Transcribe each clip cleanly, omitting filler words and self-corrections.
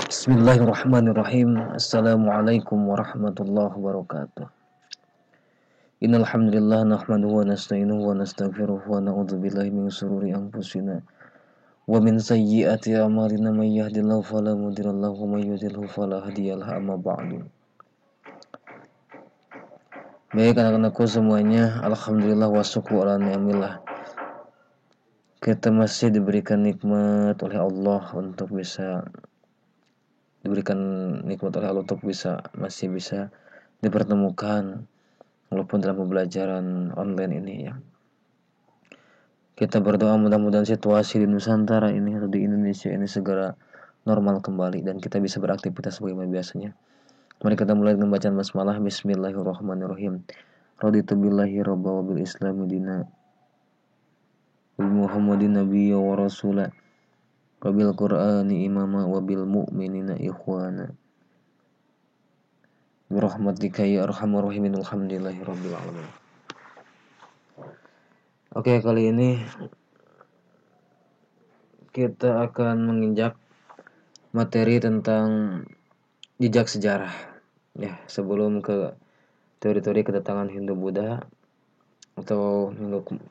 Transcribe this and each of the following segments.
Bismillahirrahmanirrahim. Assalamualaikum warahmatullahi wabarakatuh. Innal hamdalillah nahmaduhu wa nasta'inuhu wa nastaghfiruh wa na'udzu billahi min shururi anfusina wa min sayyiati a'malina may yahdihillahu fala mudilla lahu wa may yudhlil fala hadiyalah amma ba'du. Baik anak-anakku semuanya, alhamdulillah wa syukur ala ni'amillah. Kita masih diberikan nikmat oleh Allah untuk bisa masih bisa dipertemukan walaupun dalam pembelajaran online ini ya. Kita berdoa mudah-mudahan situasi di Nusantara ini atau di Indonesia ini segera normal kembali dan kita bisa beraktivitas sebagaimana biasanya. Mari kita mulai dengan bacaan basmalah. Bismillahirrahmanirrahim. Raditu billahi rabba wa bil islami dina wa Muhammadin nabiyya wa rasula wa bil qur'ani imama wa bil mu'minina ikhwana birahmatika ya arhamar rahimin. Alhamdulillahi rabbil alamin. Oke, kali ini kita akan menginjak materi tentang jejak sejarah. Ya, sebelum ke teori-teori kedatangan Hindu-Buddha atau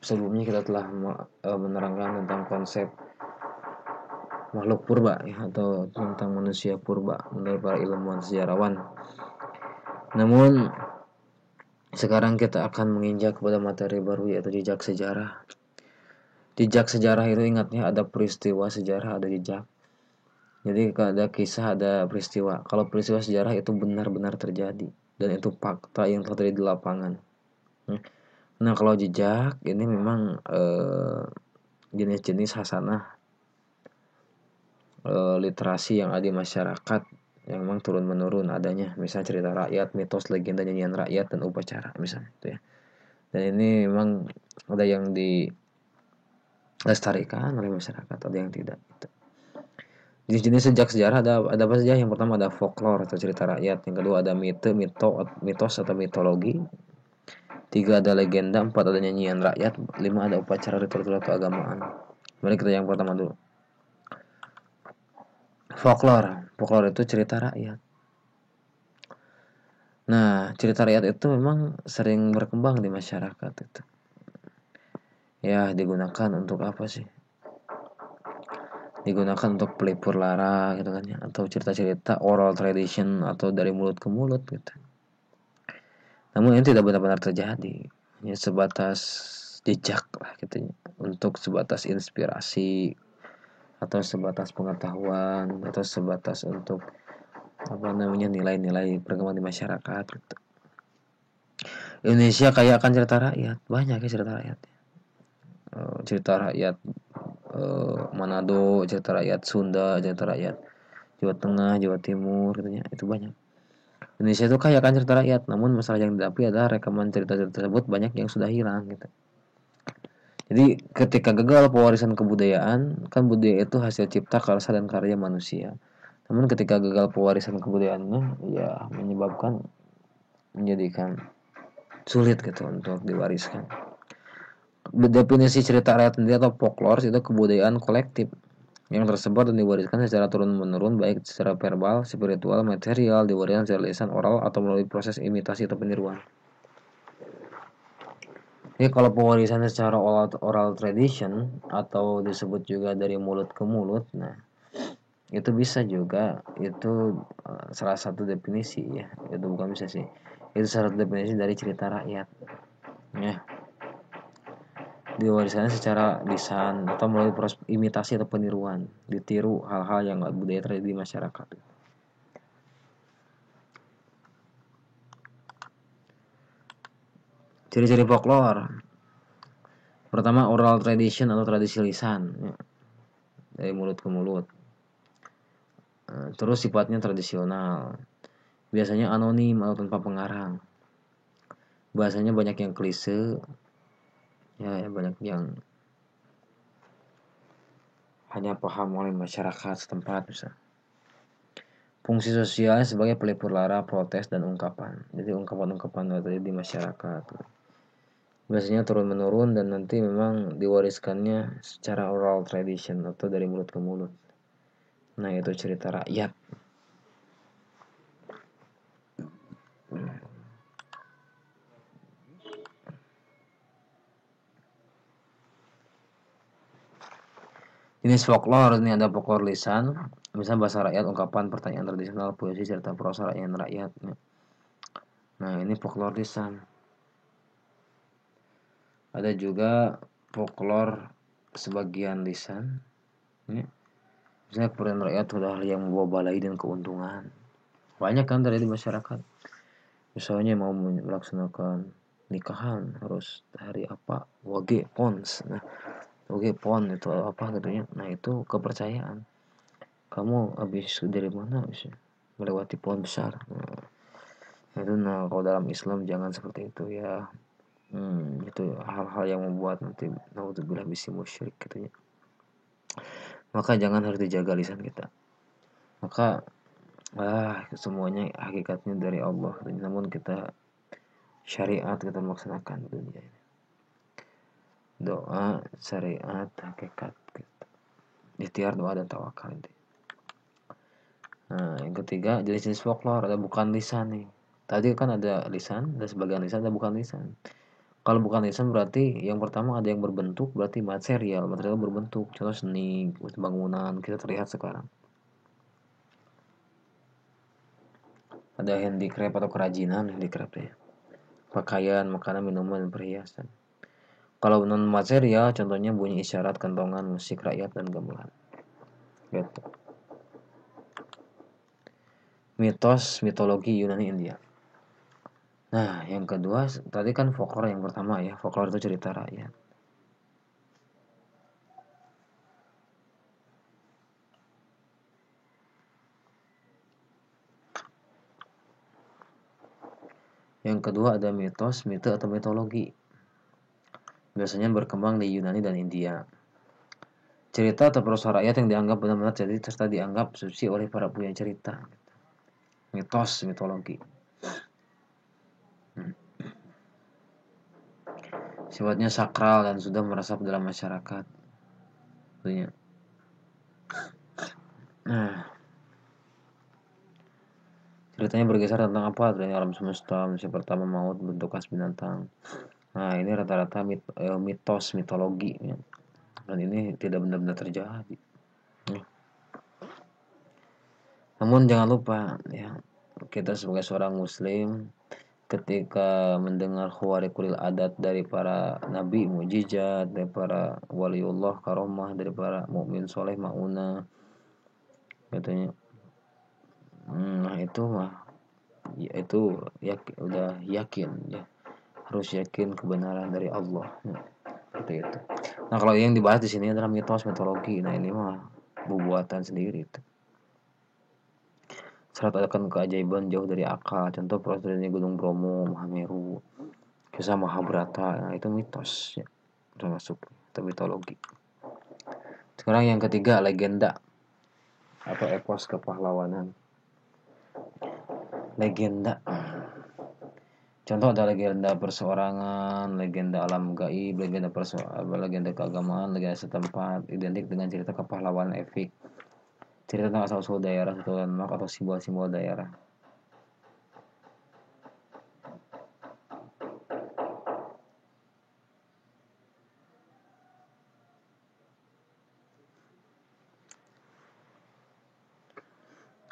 sebelumnya kita telah menerangkan tentang konsep makhluk purba ya, atau tentang manusia purba menurut para ilmuwan sejarawan. Namun sekarang kita akan menginjak kepada materi baru yaitu jejak sejarah. Jejak sejarah itu ingatnya ada peristiwa sejarah, ada jejak. Jadi ada kisah, ada peristiwa. Kalau peristiwa sejarah itu benar-benar terjadi dan itu fakta yang terjadi di lapangan. Nah, kalau jejak ini memang jenis-jenis hasanah literasi yang ada di masyarakat yang memang turun-menurun adanya. Misalnya cerita rakyat, mitos, legenda, nyanyian rakyat, dan upacara misalnya itu ya. Dan ini memang ada yang dilestarikan oleh masyarakat, ada yang tidak gitu. Jenis-jenis jejak sejarah ada apa saja? Yang pertama ada folklore atau cerita rakyat, yang kedua ada mitos atau mitologi, 3 ada legenda, 4 ada nyanyian rakyat, 5 ada upacara ritual keagamaan. Mari kita yang pertama dulu. Folklore itu cerita rakyat. Nah, cerita rakyat itu memang sering berkembang di masyarakat itu. Ya, digunakan untuk apa sih? Digunakan untuk pelipur lara gitu kan ya, atau cerita-cerita oral tradition atau dari mulut ke mulut gitu. Namun ini tidak benar-benar terjadi, hanya sebatas jejak lah gitu ya, untuk sebatas inspirasi atau sebatas pengetahuan atau sebatas untuk nilai-nilai perkembangan di masyarakat gitu. Indonesia kaya akan cerita rakyat, banyak ya cerita rakyat. Cerita rakyat Manado, cerita rakyat Sunda, cerita rakyat Jawa Tengah, Jawa Timur gitu ya, itu banyak. Indonesia itu kaya akan cerita rakyat, namun masalah yang didapat adalah rekaman cerita-cerita tersebut banyak yang sudah hilang gitu. Jadi ketika gagal pewarisan kebudayaan, kan budaya itu hasil cipta karsa dan karya manusia. Namun ketika gagal pewarisan kebudayaannya, ya menjadikan sulit gitu untuk diwariskan. Definisi cerita rakyat sendiri atau folklore itu kebudayaan kolektif yang tersebar dan diwariskan secara turun-menurun baik secara verbal, spiritual, material, diwariskan secara lisan oral atau melalui proses imitasi atau peniruan. Jadi kalau pewarisan secara oral tradition atau disebut juga dari mulut ke mulut, nah itu bisa juga, itu salah satu definisi ya, itu bukan bisa sih, itu salah satu definisi dari cerita rakyat ya, diwariskan secara lisan atau melalui proses imitasi atau peniruan, ditiru hal-hal yang budaya terjadi di masyarakat. Ciri-ciri folklore, pertama oral tradition atau tradisi lisan ya, dari mulut ke mulut. Terus sifatnya tradisional, biasanya anonim atau tanpa pengarang, bahasanya banyak yang klise ya, banyak yang hanya paham oleh masyarakat setempat misalnya. Fungsi sosialnya sebagai pelipur lara, protes, dan ungkapan. Jadi ungkapan-ungkapan yang terjadi di masyarakat. biasanya turun-menurun dan nanti memang diwariskannya secara oral tradition atau dari mulut ke mulut. Nah, itu cerita rakyat. Jenis folklore ini ada folklore lisan, misalnya bahasa rakyat, ungkapan, pertanyaan tradisional, puisi, cerita prosa rakyat. Nah, ini folklore lisan. Ada juga folklore sebagian lisan. Ini misalnya keperluan rakyat adalah hal yang membawa balai dan keuntungan. Banyak kan dari masyarakat. Misalnya mau melaksanakan nikahan harus hari apa? Wage pons. Nah, wage pon itu apa katanya? Nah, itu kepercayaan. Kamu habis dari mana bisa melewati pohon besar? Nah, kalau dalam Islam jangan seperti itu ya. Itu hal-hal yang membuat nanti naudzubillah bisi musyrik gitu ya. Maka jangan harus dijaga lisan kita. Maka semuanya hakikatnya dari Allah. Namun kita syariat kita melaksanakan dunia ini. Doa, syariat, hakikat gitu. Ikhtiar, doa dan tawakal itu. Nah, yang ketiga jenis-jenis folklore ada bukan lisan nih. Tadi kan ada lisan, ada sebagian lisan, ada bukan lisan. Kalau bukan lisan berarti yang pertama ada yang berbentuk, berarti material berbentuk. Contoh seni, bangunan kita terlihat sekarang. Ada handicraft atau kerajinan handicraft ya. Pakaian, makanan, minuman, dan perhiasan. Kalau non material contohnya bunyi isyarat, kentongan, musik rakyat dan gamelan. Gitu. Mitos, mitologi Yunani India. Nah, yang kedua tadi kan folklore yang pertama ya. Folklore itu cerita rakyat. Yang kedua ada mitos, mite atau mitologi. Biasanya berkembang di Yunani dan India. Cerita atau prosa rakyat yang dianggap benar-benar jadi serta dianggap suci oleh para punya cerita. Mitos, mitologi. Sifatnya sakral dan sudah meresap dalam masyarakat. Nah, ceritanya bergeser tentang apa? Dari alam semesta, manusia pertama, maut, bentuk khas binatang. Nah, ini rata-rata mitos, mitologi ya. Dan ini tidak benar-benar terjadi. Namun jangan lupa ya, kita sebagai seorang muslim ketika mendengar khawariqul adat dari para nabi, mujizat dari para waliullah, karomah dari para mukmin soleh, mauna katanya. Nah, itu mah ya, itu ya, udah yakin ya, harus yakin kebenaran dari Allah ya, seperti itu. Nah, kalau yang dibahas di sini adalah mitos, mitologi. Nah, ini mah buatan sendiri itu. Syarat akan keajaiban jauh dari akal. Contoh prosesnya Gunung Bromo, Mahameru, kisah Mahabharata. Nah, itu mitos ya, termasuk itu mitologi. Sekarang yang ketiga legenda atau epos kepahlawanan. Legenda. Contoh ada legenda perseorangan, legenda alam gaib, legenda keagamaan, legenda setempat, identik dengan cerita kepahlawanan epik. Cerita tentang asal-usul daerah, satu landmark atau simbol-simbol daerah.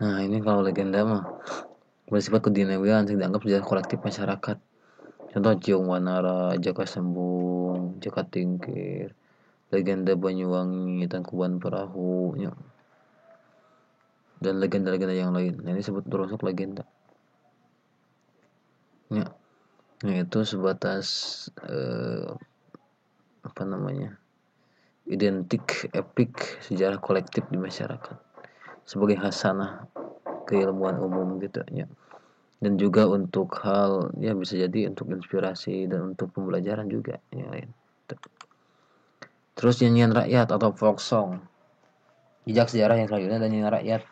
Nah, ini kalau legenda mah bersifat keduniawian dianggap sejarah kolektif masyarakat. Contoh Ciung Wanara, Jaka Sembung, Jaka Tingkir, legenda Banyuwangi, Tangkuban Perahu, ya, dan legenda-legenda yang lain. Nah, ini sebut termasuk legenda. Ya, itu sebatas apa namanya, identik, epik, sejarah kolektif di masyarakat sebagai hasanah keilmuan umum gitu ya. Dan juga untuk hal ya bisa jadi untuk inspirasi dan untuk pembelajaran juga ya. Terus nyanyian rakyat atau folk song. Jejak sejarah yang selanjutnya dan nyanyian rakyat.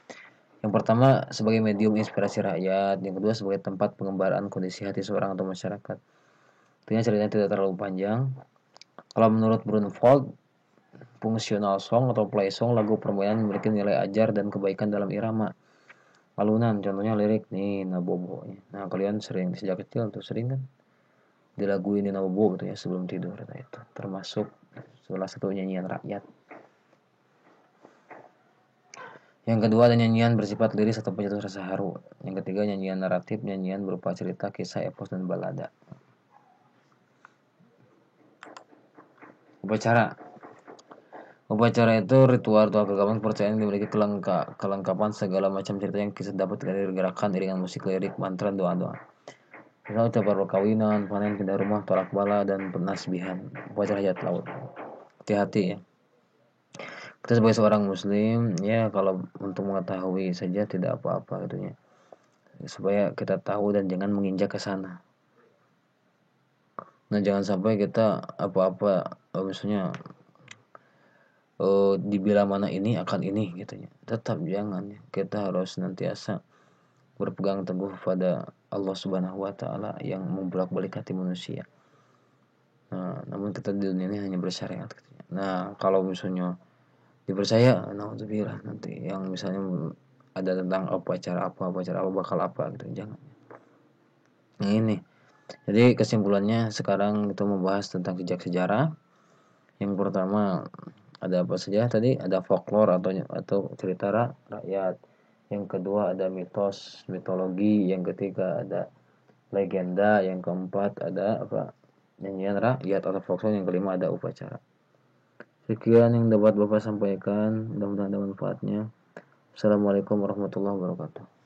Yang pertama sebagai medium inspirasi rakyat, yang kedua sebagai tempat pengembaraan kondisi hati seorang atau masyarakat. Tentunya ceritanya tidak terlalu panjang. Kalau menurut Brunvold, fungsional song atau play song, lagu permainan memiliki nilai ajar dan kebaikan dalam irama. Alunan, contohnya lirik nih Nabobo. Nah, kalian sering sejak kecil tuh sering kan dilaguin di Nabobo gitu ya sebelum tidur. Nah, itu termasuk salah satu nyanyian rakyat. Yang kedua ada nyanyian bersifat liris atau pencetus rasa haru. Yang ketiga nyanyian naratif, nyanyian berupa cerita, kisah, epos, dan balada. Upacara. Upacara itu ritual keagamaan kepercayaan yang dimiliki kelengkapan segala macam cerita yang kisah dapat dari gerakan, iringan musik, lirik, mantra, doa-doa. Misal ucapan perkawinan, panen, pindah rumah, tolak bala, dan penasbihan. Upacara hajat laut. Hati-hati ya. Kita sebagai seorang muslim, ya kalau untuk mengetahui saja tidak apa-apa gitu ya. Supaya kita tahu dan jangan menginjak ke sana. Nah, jangan sampai kita apa-apa misalnya dibilang mana ini akan ini gitu ya. Tetap jangan ya. Kita harus nantiasa berpegang teguh pada Allah Subhanahu wa taala yang membolak-balik hati manusia. Nah, namun kita di dunia ini hanya bersyariat gitu ya. Nah, kalau misalnya dipercaya, naudzubillah nanti yang misalnya ada tentang upacara apa bakal apa gitu, jangan. Nah, ini. Jadi kesimpulannya sekarang kita membahas tentang jejak sejarah. Yang pertama ada apa saja tadi? Ada folklore atau cerita rakyat. Yang kedua ada mitos, mitologi. Yang ketiga ada legenda. Yang keempat ada apa? Nyanyian rakyat atau folklore. Yang kelima ada upacara. Sekian yang dapat Bapak sampaikan. Mudah-mudahan ada manfaatnya. Assalamualaikum warahmatullahi wabarakatuh.